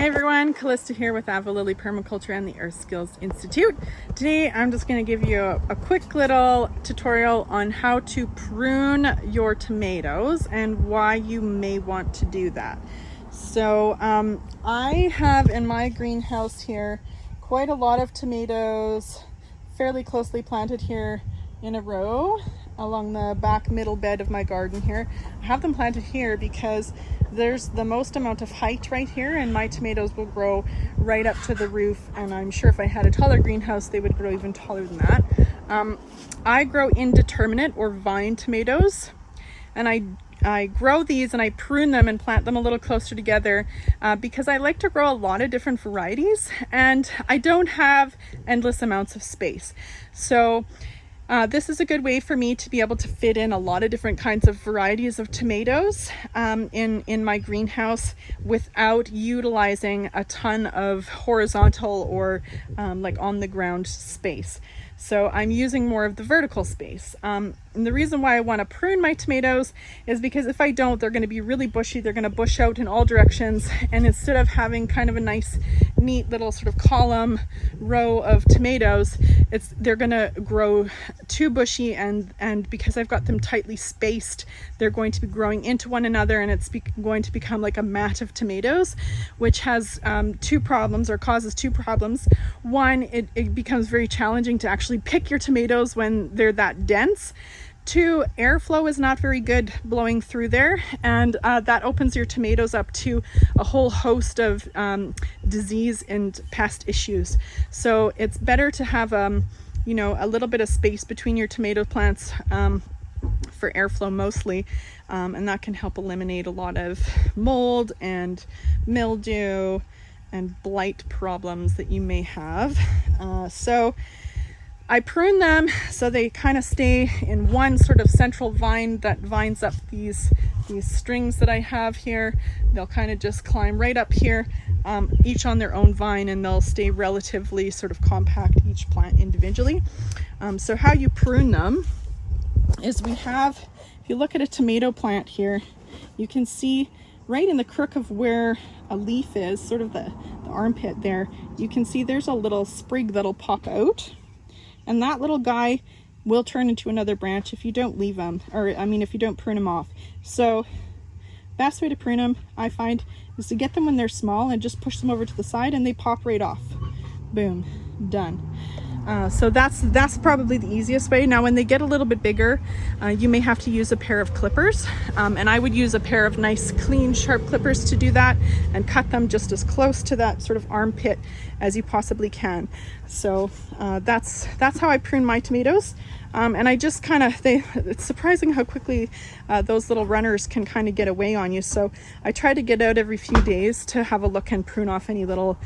Hey everyone, Callista here with Avalili Permaculture and the Earth Skills Institute. Today I'm just going to give you a quick little tutorial on how to prune your tomatoes and why you may want to do that. So I have in my greenhouse here quite a lot of tomatoes fairly closely planted here in a row along the back middle bed of my garden here. I have them planted here because there's the most amount of height right here, and my tomatoes will grow right up to the roof, and I'm sure if I had a taller greenhouse they would grow even taller than that. I grow indeterminate or vine tomatoes, and I grow these and I prune them and plant them a little closer together because I like to grow a lot of different varieties and I don't have endless amounts of space. So this is a good way for me to be able to fit in a lot of different kinds of varieties of tomatoes in my greenhouse without utilizing a ton of horizontal or like on the ground space. So I'm using more of the vertical space. And the reason why I want to prune my tomatoes is because if I don't, they're going to be really bushy. They're going to bush out in all directions. And instead of having kind of a nice, neat little sort of column row of tomatoes, they're going to grow too bushy. And because I've got them tightly spaced, they're going to be growing into one another, and it's going to become like a mat of tomatoes, which has two problems, or causes two problems. One, it becomes very challenging to actually pick your tomatoes when they're that dense. Two, airflow is not very good blowing through there, and that opens your tomatoes up to a whole host of disease and pest issues. So it's better to have you know, a little bit of space between your tomato plants for airflow mostly, and that can help eliminate a lot of mold and mildew and blight problems that you may have. So I prune them so they kind of stay in one sort of central vine that vines up these strings that I have here. They'll kind of just climb right up here, each on their own vine, and they'll stay relatively sort of compact, each plant individually. So how you prune them is if you look at a tomato plant here, you can see right in the crook of where a leaf is, sort of the armpit there, you can see there's a little sprig that'll pop out. And that little guy will turn into another branch if you don't leave them, or I mean if you don't prune them off. So best way to prune them, I find, is to get them when they're small and just push them over to the side and they pop right off. Boom, done. So that's probably the easiest way. Now when they get a little bit bigger, you may have to use a pair of clippers, and I would use a pair of nice clean sharp clippers to do that and cut them just as close to that sort of armpit as you possibly can. So that's how I prune my tomatoes. And I just it's surprising how quickly those little runners can kind of get away on you. So I try to get out every few days to have a look and prune off any little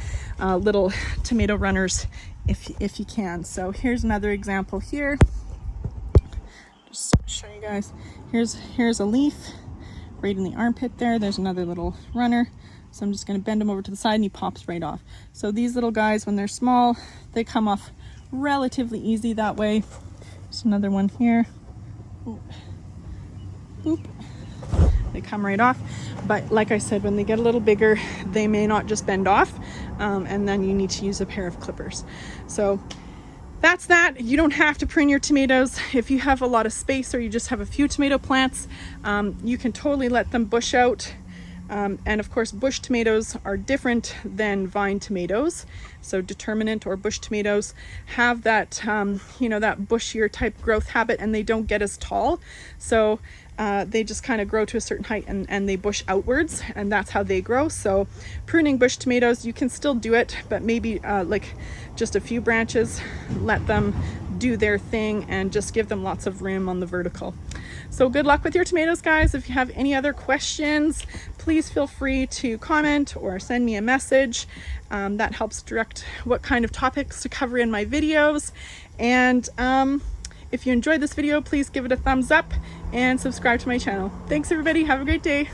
tomato runners if you can. So here's another example here. Just show you guys. Here's a leaf right in the armpit there. There's another little runner. So I'm just going to bend him over to the side and he pops right off. So these little guys, when they're small, they come off relatively easy that way. There's another one here. Oop. They come right off. But like I said, when they get a little bigger, they may not just bend off, and then you need to use a pair of clippers. So that's that. You don't have to prune your tomatoes. If you have a lot of space or you just have a few tomato plants, you can totally let them bush out. And of course, bush tomatoes are different than vine tomatoes. So determinate or bush tomatoes have that, you know, that bushier type growth habit, and they don't get as tall. So they just kind of grow to a certain height and they bush outwards, and that's how they grow. So pruning bush tomatoes, you can still do it, but maybe like just a few branches, let them do their thing and just give them lots of room on the vertical. So good luck with your tomatoes, guys. If you have any other questions, please feel free to comment or send me a message. That helps direct what kind of topics to cover in my videos. And if you enjoyed this video, please give it a thumbs up and subscribe to my channel. Thanks everybody, have a great day.